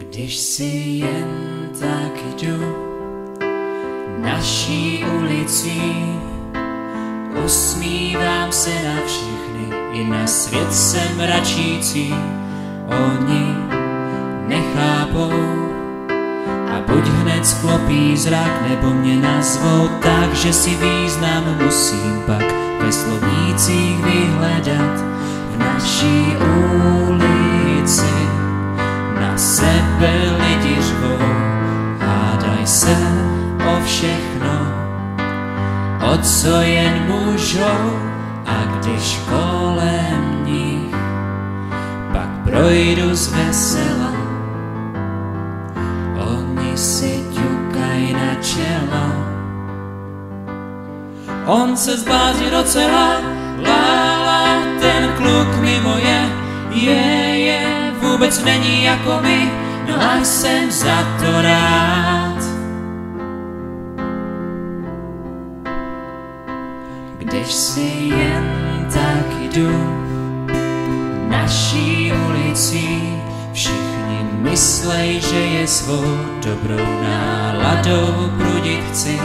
Když si jen tak jdu naší ulicí, usmívám se na všechny, i na svět jsem mračící. Oni nechápou a buď hned sklopí zrak, nebo mě nazvou tak, že si význam musím pak ve slovnících vyhledat. V naší ulici na sebe lidi řvou, hádaj se o všechno, o co jen můžou. A když kolem nich pak projdu zvesela, oni si ťukaj na čelo. On se zblázní docela, lála, ten kluk mimo je, vůbec není jako my, no a jsem za to rád. Když si jen tak jdu naší ulicí, všichni myslej, že je svou dobrou náladou prudit chci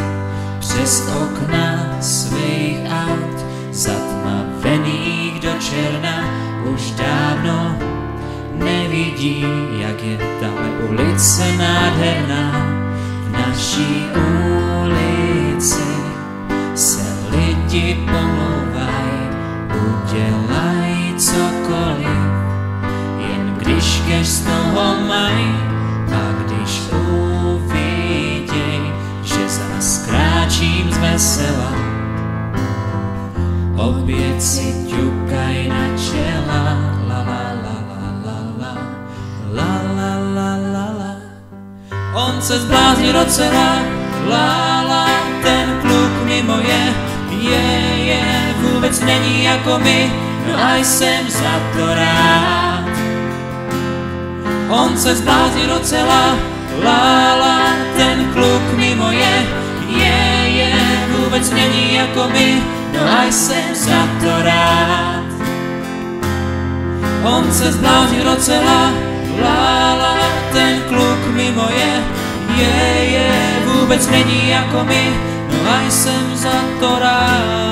přes okna svých aut, zatmavených do černa. Už dávno nevidí, jak je tahle ulice nádherná. V naší ulici se lidi pomlouvaj, udělaj cokoliv, jen když kež z toho maj. A když uviděj, že zas kráčím z vesela, opět si ťukaj na čela. La la la la la la la la la la. On se zblázní docela, lála, ten kluk mimo je, vůbec není jako my, no a jsem za to rád. On se zblázní docela, lála, ten kluk mimo je, vůbec není jako my, no a jsem za to rád. On se zblázní docela, lála, ten kluk mimo je, vůbec není jako my, no a jsem za to rád.